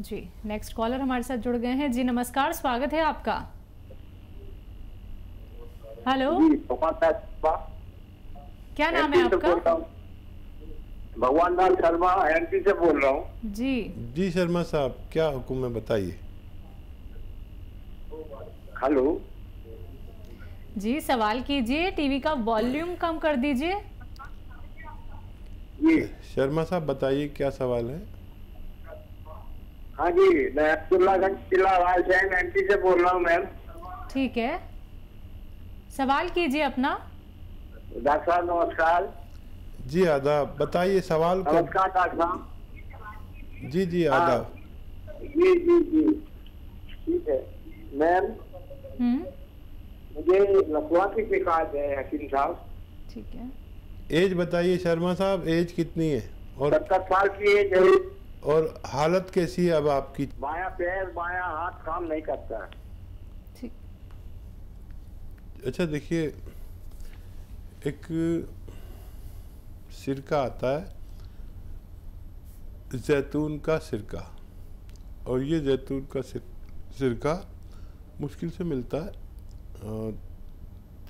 जी, next collar हमारे साथ जुड़ गए हैं। जी नमस्कार, स्वागत है आपका। हेलो, क्या नाम है आपका? भगवान लाल शर्मा एमपी से बोल रहा हूँ। जी जी शर्मा साहब, क्या हुक्म है बताइए। हेलो जी, सवाल कीजिए। टीवी का वॉल्यूम कम कर दीजिए। जी। शर्मा साहब बताइए क्या सवाल है। हाँ जी, मैं अब्दुल्लागंज जिला रायसेन एमपी से बोल रहा हूँ मैम। ठीक है, सवाल कीजिए अपना। डॉक्टर साहब नमस्कार। जी आदाब, बताइए सवाल कर। नमस्कार डॉक्टर साहब। जी जी हाँ आदाब। जी जी जी, ठीक है मैम। मुझे लकवा की शिकायत है हकीम साहब। ठीक है, एज बताइए शर्मा साहब, एज कितनी है 70 साल की एज है। और हालत कैसी है अब आपकी। बायां पैर बायां हाथ काम नहीं करता है। ठीक। अच्छा देखिए, एक सिरका आता है जैतून का सिरका, और ये जैतून का सिरका मुश्किल से मिलता है।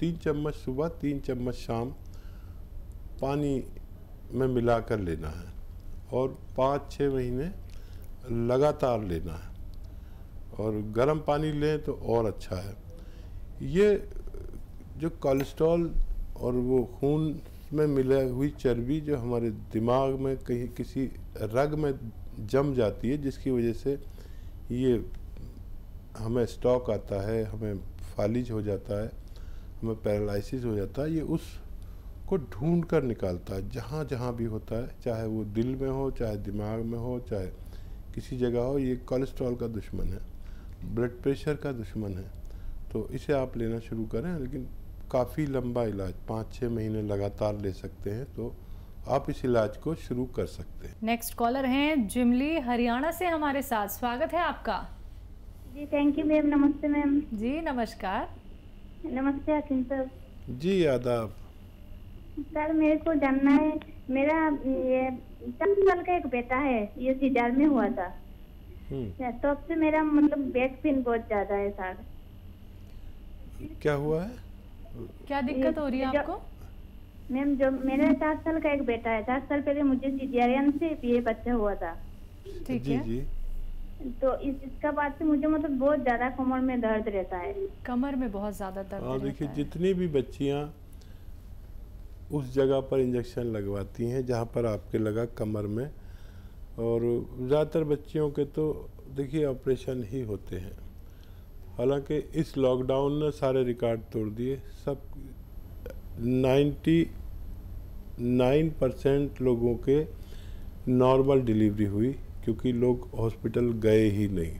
3 चम्मच सुबह 3 चम्मच शाम पानी में मिलाकर लेना है और 5-6 महीने लगातार लेना है, और गर्म पानी लें तो और अच्छा है। ये जो कोलेस्ट्रॉल और वो खून में मिला हुई चर्बी जो हमारे दिमाग में कहीं किसी रग में जम जाती है, जिसकी वजह से ये हमें स्ट्रोक आता है, हमें फालिज हो जाता है, हमें पैरालिसिस हो जाता है, ये उसको ढूंढ कर निकालता है जहाँ जहाँ भी होता है, चाहे वो दिल में हो, चाहे दिमाग में हो, चाहे किसी जगह हो। ये कोलेस्ट्रॉल का दुश्मन है, ब्लड प्रेशर का दुश्मन है। तो इसे आप लेना शुरू करें, लेकिन काफ़ी लंबा इलाज 5-6 महीने लगातार ले सकते हैं, तो आप इस इलाज को शुरू कर सकते हैं। नेक्स्ट कॉलर हैं जिमली हरियाणा से हमारे साथ। स्वागत है आपका। जी थैंक यू मैम। नमस्ते मैम। जी नमस्कार। नमस्ते हकीम साहब। जी आदाब। सर मेरे को जानना है, मेरा ये 10 साल का एक बेटा है, ये सीजर में हुआ था। तो अब से मेरा मतलब बैक पेन बहुत ज्यादा है सर। क्या हुआ है, क्या दिक्कत हो रही है आपको? मैम जो मेरा 4 साल का एक बेटा है, 4 साल पहले मुझे सीजरियन से ये बच्चा हुआ था। ठीक जी है। जी। तो इसका बाद से मुझे मतलब बहुत ज्यादा कमर में दर्द रहता है। कमर में बहुत ज्यादा दर्द रहता देखिए, है। जितनी भी बच्चियां उस जगह पर इंजेक्शन लगवाती हैं जहां पर आपके लगा कमर में, और ज़्यादातर बच्चियों के तो देखिए ऑपरेशन ही होते हैं। हालांकि इस लॉकडाउन ने सारे रिकॉर्ड तोड़ दिए। सब 99% लोगों के नॉर्मल डिलीवरी हुई, क्योंकि लोग हॉस्पिटल गए ही नहीं।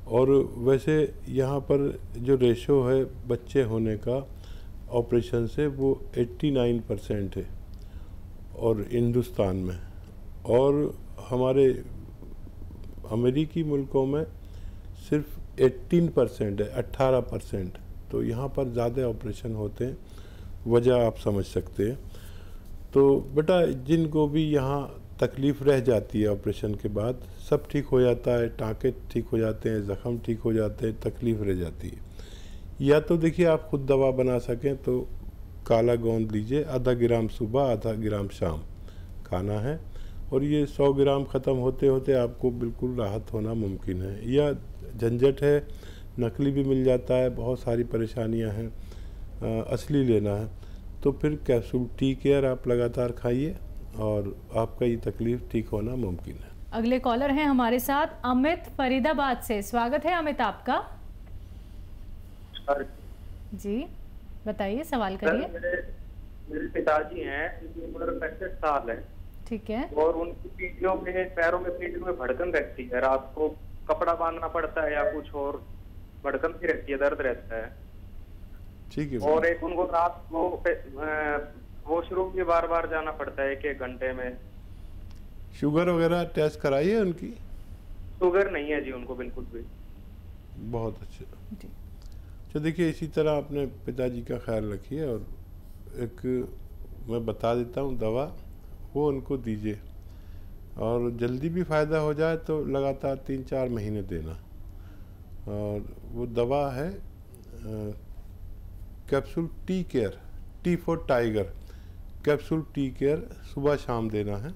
और वैसे यहाँ पर जो रेशो है बच्चे होने का ऑपरेशन से, वो 89% है और हिंदुस्तान में, और हमारे अमेरिकी मुल्कों में सिर्फ 18% है, 18%। तो यहाँ पर ज़्यादा ऑपरेशन होते हैं, वजह आप समझ सकते हैं। तो बेटा, जिनको भी यहाँ तकलीफ़ रह जाती है ऑपरेशन के बाद, सब ठीक हो जाता है, टाँके ठीक हो जाते हैं, ज़ख़म ठीक हो जाते हैं, तकलीफ़ रह जाती है। या तो देखिए आप खुद दवा बना सकें तो काला गोंद लीजिए, आधा ग्राम सुबह आधा ग्राम शाम खाना है, और ये 100 ग्राम ख़त्म होते होते आपको बिल्कुल राहत होना मुमकिन है। या झंझट है, नकली भी मिल जाता है, बहुत सारी परेशानियां हैं, असली लेना है तो फिर कैप्सूल टी केयर आप लगातार खाइए और आपका ये तकलीफ़ ठीक होना मुमकिन है। अगले कॉलर हैं हमारे साथ अमित फरीदाबाद से। स्वागत है अमित आपका। जी बताइए, सवाल करिए। मेरे पिताजी हैं, उनकी उम्र 65 साल है। ठीक है। और उनकी पीठियों में, पैरों में, पीठ में भड़कन रहती है, रात को कपड़ा बांधना पड़ता है या कुछ और भड़कन सी रहती है, दर्द रहता है। ठीक है। और एक उनको रात को वॉशरूम भी बार बार जाना पड़ता है 1-1 घंटे में। शुगर वगैरह टेस्ट कराइए उनकी। शुगर नहीं है जी उनको बिल्कुल भी। बहुत अच्छे। तो देखिए, इसी तरह अपने पिताजी का ख्याल रखिए, और एक मैं बता देता हूँ दवा, वो उनको दीजिए। और जल्दी भी फ़ायदा हो जाए तो लगातार 3-4 महीने देना। और वो दवा है capsule tea care, T for tiger, capsule tea care सुबह शाम देना है।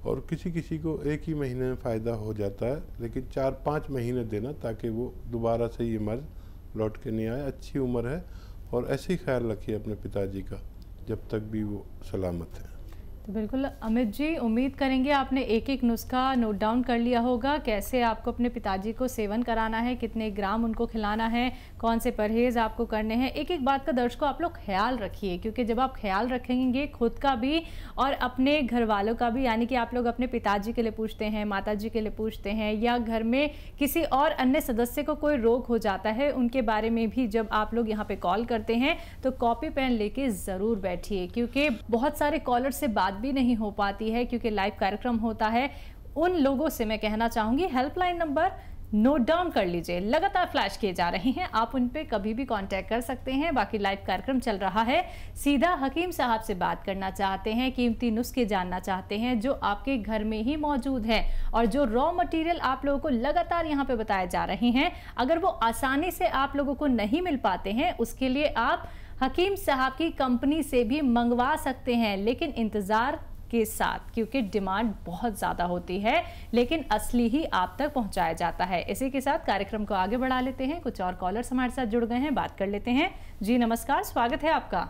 और किसी किसी को एक ही महीने में फ़ायदा हो जाता है, लेकिन 4-5 महीने देना ताकि वो दोबारा से ये मर्ज़ लौट के नहीं आए। अच्छी उम्र है और ऐसे ही ख्याल रखिए अपने पिताजी का जब तक भी वो सलामत है। तो बिल्कुल अमित जी, उम्मीद करेंगे आपने एक एक नुस्खा नोट डाउन कर लिया होगा, कैसे आपको अपने पिताजी को सेवन कराना है, कितने ग्राम उनको खिलाना है, कौन से परहेज़ आपको करने हैं। एक एक बात का दर्शकों आप लोग ख्याल रखिए, क्योंकि जब आप ख्याल रखेंगे खुद का भी और अपने घर वालों का भी, यानी कि आप लोग अपने पिताजी के लिए पूछते हैं, माताजी के लिए पूछते हैं, या घर में किसी और अन्य सदस्य को कोई रोग हो जाता है उनके बारे में भी जब आप लोग यहाँ पे कॉल करते हैं तो कॉपी पेन लेके ज़रूर बैठिए, क्योंकि बहुत सारे कॉलर से बात भी नहीं हो पाती है क्योंकि लाइव कार्यक्रम होता है। उन लोगों से मैं कहना चाहूंगी हेल्पलाइन नंबर नोट डाउन कर लीजिए, लगातार फ्लैश किए जा रहे हैं, आप उन पे कभी भी कांटेक्ट कर सकते हैं। बाकी लाइव कार्यक्रम चल रहा है, सीधा हकीम साहब से बात करना चाहते हैं, कीमती नुस्खे जानना चाहते हैं जो आपके घर में ही मौजूद है और जो रॉ मटेरियल आप लोगों को लगातार यहाँ पे बताए जा रहे हैं, अगर वो आसानी से आप लोगों को नहीं मिल पाते हैं, उसके लिए आप हकीम साहब की कंपनी से भी मंगवा सकते हैं, लेकिन इंतज़ार के साथ, क्योंकि डिमांड बहुत ज़्यादा होती है, लेकिन असली ही आप तक पहुंचाया जाता है। इसी के साथ कार्यक्रम को आगे बढ़ा लेते हैं, कुछ और कॉलर्स हमारे साथ जुड़ गए हैं, बात कर लेते हैं। जी नमस्कार, स्वागत है आपका।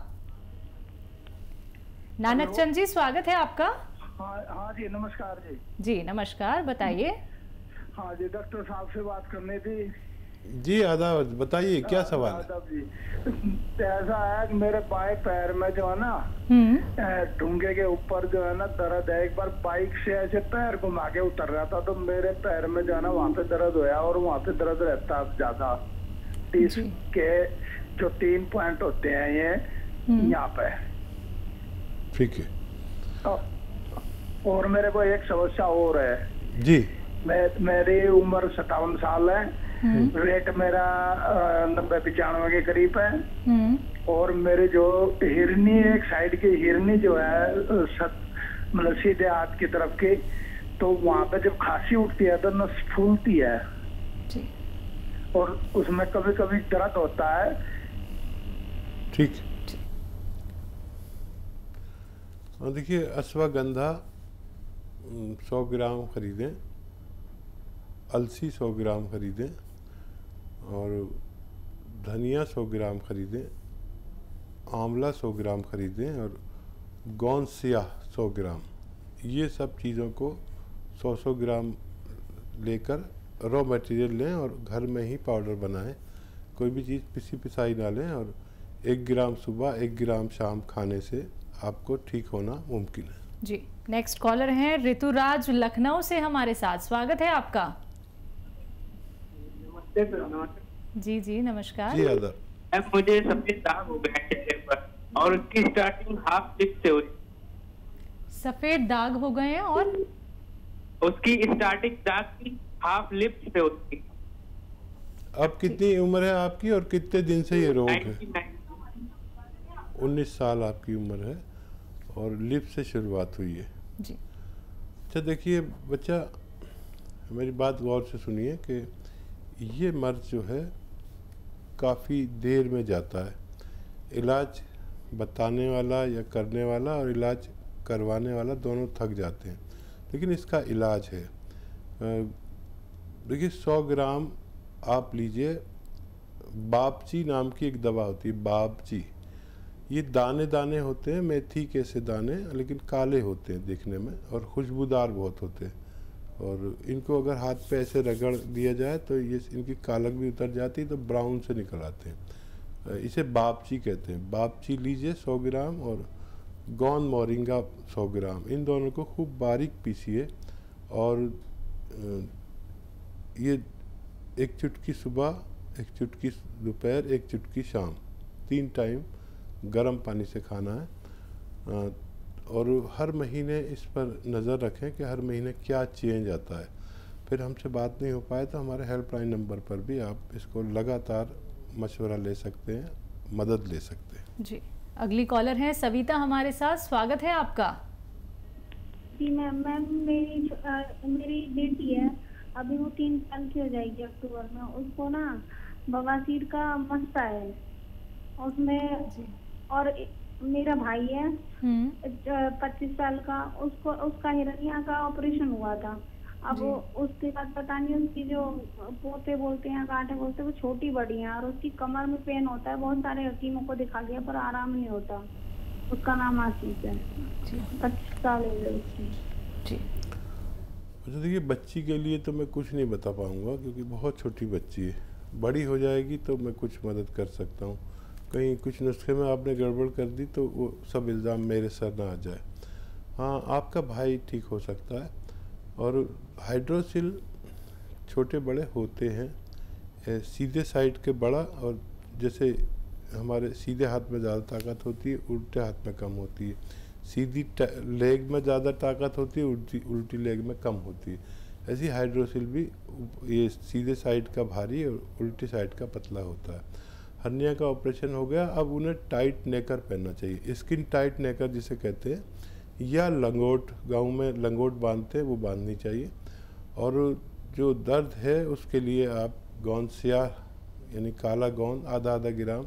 नानक चंद जी, स्वागत है आपका। हाँ जी नमस्कार जी। जी नमस्कार, बताइए। हाँ जी, डॉक्टर साहब से बात करनी थी। जी आदाब, बताइए क्या सवाल है। आदाब जी, ऐसा है कि मेरे बाएं पैर में जो है ना ठुंगे के ऊपर जो है ना दर्द है। एक बार बाइक से ऐसे पैर घुमा के उतर रहा था तो मेरे पैर में जो है ना वहाँ पे दर्द होया और वहाँ पे दर्द रहता है ज्यादा। के जो 3 पॉइंट होते हैं ये यहाँ पे, ठीक है। और मेरे को एक समस्या और है जी। मेरी उम्र 57 साल है, वेट मेरा 90-95 के करीब है, और मेरे जो हिरनी, एक साइड की हिरनी जो है मतलब सीधे हाथ की तरफ की, तो वहाँ पे जब खांसी उठती है तो नस फूलती है और उसमें कभी कभी दर्द होता है। ठीक। और देखिए अश्वगंधा 100 ग्राम खरीदें, अलसी 100 ग्राम खरीदें और धनिया 100 ग्राम खरीदें, आंवला 100 ग्राम खरीदें और गोंद स्याह 100 ग्राम। ये सब चीज़ों को 100-100 ग्राम लेकर रॉ मटेरियल लें और घर में ही पाउडर बनाएं। कोई भी चीज़ पिसी पिसाई ना लें और 1 ग्राम सुबह 1 ग्राम शाम खाने से आपको ठीक होना मुमकिन है। जी नेक्स्ट कॉलर हैं ऋतुराज लखनऊ से हमारे साथ, स्वागत है आपका। जी जी नमस्कार। जी आदर। मुझे सफेद दाग हो गया चेहरे पर और उसकी स्टार्टिंग हाफ लिप से हुई। सफेद दाग हो गए हैं और उसकी स्टार्टिंग दाग की हाफ लिप से होती। अब कितनी उम्र है आपकी और कितने दिन से ये रोग है? 19 साल आपकी उम्र है और लिप से शुरुआत हुई है जी। अच्छा देखिए बच्चा, मेरी बात गौर से सुनिए कि ये मर्ज जो है काफ़ी देर में जाता है। इलाज बताने वाला या करने वाला और इलाज करवाने वाला दोनों थक जाते हैं, लेकिन इसका इलाज है। देखिए 100 ग्राम आप लीजिए, बापची नाम की एक दवा होती है, बापची। ये दाने दाने होते हैं, मेथी के से दाने, लेकिन काले होते हैं देखने में और खुशबूदार बहुत होते हैं। और इनको अगर हाथ पे ऐसे रगड़ दिया जाए तो ये इनकी कालक भी उतर जाती है, तो ब्राउन से निकल आते हैं। इसे बापची कहते हैं। बापची लीजिए 100 ग्राम और गोंद मोरिंगा 100 ग्राम। इन दोनों को खूब बारीक पीसिए और ये 1 चुटकी सुबह, 1 चुटकी दोपहर, 1 चुटकी शाम, 3 टाइम गर्म पानी से खाना है। और हर महीने इस पर नज़र रखें कि हर महीने क्या चेंज आता है। फिर हमसे बात नहीं हो पाए तो हमारे हेल्पलाइन नंबर पर भी आप इसको लगातार मशवरा ले सकते हैं, मदद ले सकते हैं। जी अगली कॉलर है सविता हमारे साथ, स्वागत है आपका। जी मैम मेरी बेटी है, अभी वो 3 साल की हो जाएगी अक्टूबर में। उसको ना बवासीर का मसला है उसमें, और मेरा भाई है 25 साल का, उसका हिरनिया का ऑपरेशन हुआ था। अब उसके बाद पता नहीं उसकी जो पोते बोलते हैं गांठे बोलते हैं वो छोटी बड़ी हैं, और उसकी कमर में पेन होता है। बहुत सारे हकीमों को दिखा गया पर आराम नहीं होता। उसका नाम आशीष है, 25 साल हो गए उसकी। अच्छा देखिए, बच्ची के लिए तो मैं कुछ नहीं बता पाऊँगा क्योंकि बहुत छोटी बच्ची है। बड़ी हो जाएगी तो मैं कुछ मदद कर सकता हूँ। कहीं कुछ नुस्खे में आपने गड़बड़ कर दी तो वो सब इल्ज़ाम मेरे सर ना आ जाए। हाँ, आपका भाई ठीक हो सकता है। और हाइड्रोसिल छोटे बड़े होते हैं, सीधे साइड के बड़ा, और जैसे हमारे सीधे हाथ में ज़्यादा ताकत होती है, उल्टे हाथ में कम होती है। सीधी लेग में ज़्यादा ताकत होती है, उल्टी लेग में कम होती है। ऐसी हाइड्रोसिल भी ये सीधे साइड का भारी और उल्टी साइड का पतला होता है। हर्निया का ऑपरेशन हो गया, अब उन्हें टाइट नेकर पहनना चाहिए, स्किन टाइट नेकर जिसे कहते हैं, या लंगोट, गाँव में लंगोट बांधते हैं वो बांधनी चाहिए। और जो दर्द है उसके लिए आप गोंद स्याह यानी काला गोंद आधा ग्राम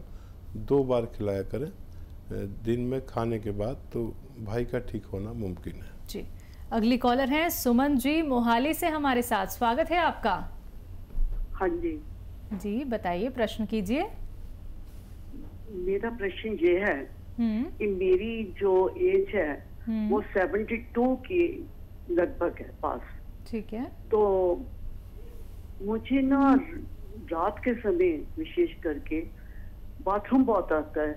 2 बार खिलाया करें दिन में खाने के बाद, तो भाई का ठीक होना मुमकिन है। जी, अगली कॉलर हैं सुमन जी मोहाली से हमारे साथ। स्वागत है आपका। हाँ जी जी बताइए, प्रश्न कीजिए। मेरा प्रश्न ये है कि मेरी जो एज है वो 72 की लगभग है पास। ठीक है। तो मुझे ना रात के समय विशेष करके बाथरूम बहुत आता है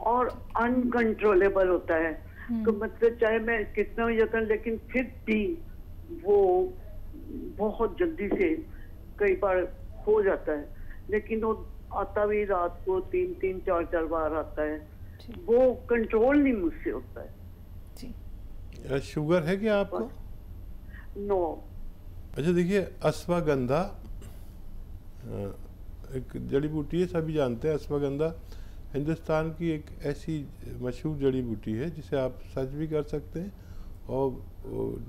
और अनकंट्रोलेबल होता है। तो मतलब चाहे मैं कितना भी जतन, लेकिन फिर भी वो बहुत जल्दी से कई बार हो जाता है। लेकिन वो आता भी रात को 3-3, 4-4 बार आता है, वो कंट्रोल नहीं मुझसे होता है। जी, शुगर है क्या आपको? नो। अच्छा देखिए, अश्वगंधा एक जड़ी बूटी है, सभी जानते हैं। अश्वगंधा हिंदुस्तान की एक ऐसी मशहूर जड़ी बूटी है जिसे आप सर्च भी कर सकते हैं, और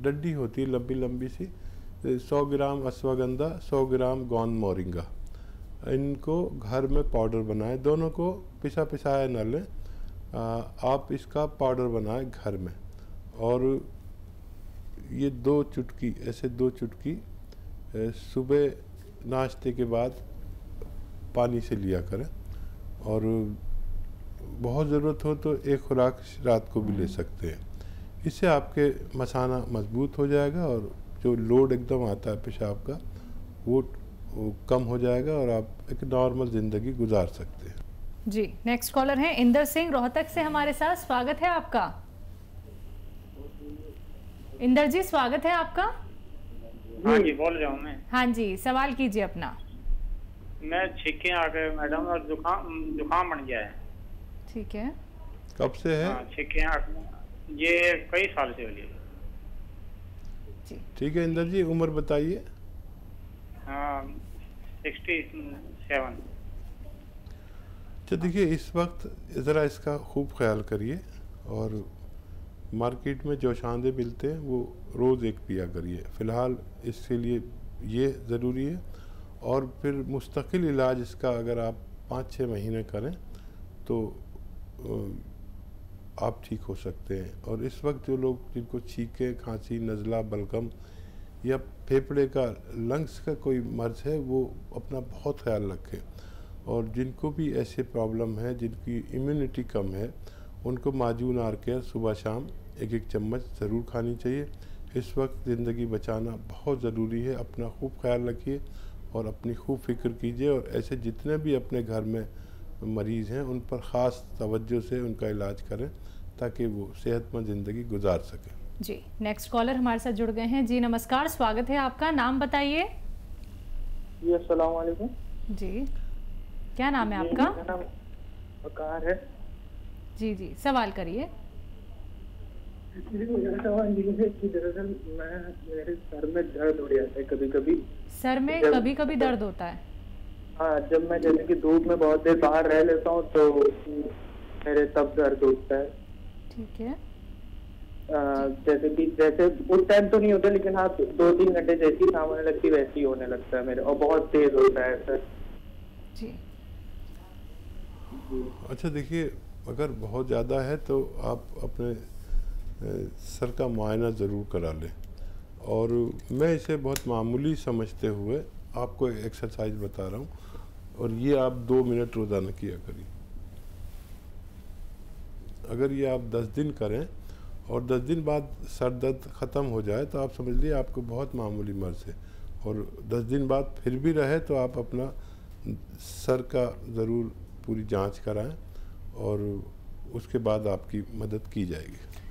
डंडी होती है लंबी लंबी सी। 100 ग्राम अश्वगंधा, 100 ग्राम गोंद मोरिंगा, इनको घर में पाउडर बनाएं। दोनों को पिसाया न लें, आप इसका पाउडर बनाएं घर में। और ये 2 चुटकी, ऐसे 2 चुटकी सुबह नाश्ते के बाद पानी से लिया करें। और बहुत ज़रूरत हो तो एक खुराक रात को भी ले सकते हैं। इससे आपके मसाना मजबूत हो जाएगा और जो लोड एकदम आता है पेशाब का वो कम हो जाएगा और आप एक नॉर्मल ज़िंदगी गुजार सकते हैं। जी, नेक्स्ट कॉलर हैं इंदर सिंह रोहतक से हमारे साथ। स्वागत है आपका। इंदर जी स्वागत है आपका। हाँ जी, बोल रहा हूँ मैं। हाँ जी, सवाल कीजिए अपना। मैं छींकें आ गए मैडम और जुकाम बन गया है। ठीक है। कब से है? छींकें ये कई साल से हो रही है। ठीक है इंदर जी, उम्र बताइए। 67। तो देखिए, इस वक्त ज़रा इसका खूब ख्याल करिए और मार्केट में जो शांदे मिलते हैं वो रोज़ एक पिया करिए। फ़िलहाल इसके लिए ये ज़रूरी है। और फिर मुस्तकिल इलाज इसका अगर आप 5-6 महीने करें तो आप ठीक हो सकते हैं। और इस वक्त जो लोग जिनको छींके, खांसी, नज़ला, बलगम या फेफड़े का, लंग्स का कोई मर्ज है, वो अपना बहुत ख्याल रखें। और जिनको भी ऐसे प्रॉब्लम है, जिनकी इम्यूनिटी कम है, उनको माजून आर केयर सुबह शाम 1-1 चम्मच ज़रूर खानी चाहिए। इस वक्त ज़िंदगी बचाना बहुत ज़रूरी है। अपना खूब ख्याल रखिए और अपनी खूब फिक्र कीजिए। और ऐसे जितने भी अपने घर में मरीज़ हैं उन पर ख़ास तवज्जो से उनका इलाज करें ताकि वो सेहतमंद ज़िंदगी गुजार सकें। जी, नेक्स्ट कॉलर हमारे साथ जुड़ गए हैं। जी नमस्कार, स्वागत है आपका। नाम बताइए। जी अस्सलाम वालेकुम। जी, क्या नाम है आपका? मेरा नाम वकार है। जी जी, सवाल करिए। मेरा सवाल ये है कि दरअसल मेरे सर में दर्द हो जाता है कभी कभी। सर में कभी कभी दर्द होता है? हाँ, जब मैं जैसे कि धूप में बहुत देर बाहर रह लेता हूँ तो मेरे तब दर्द होता है। ठीक है। जैसे उस टाइम तो नहीं होता, लेकिन हाँ 2-3 घंटे जैसी शाम होने लगती वैसे ही होने लगता है मेरे, और बहुत तेज होता है सर जी। अच्छा देखिए, अगर बहुत ज़्यादा है तो आप अपने सर का मुआयना ज़रूर करा लें, और मैं इसे बहुत मामूली समझते हुए आपको एक्सरसाइज बता रहा हूँ, और ये आप 2 मिनट रोज़ाना किया करिए। अगर ये आप 10 दिन करें और 10 दिन बाद सर दर्द ख़त्म हो जाए तो आप समझ लीजिए आपको बहुत मामूली मर्ज़ है, और 10 दिन बाद फिर भी रहे तो आप अपना सर का ज़रूर पूरी जांच कराएं, और उसके बाद आपकी मदद की जाएगी।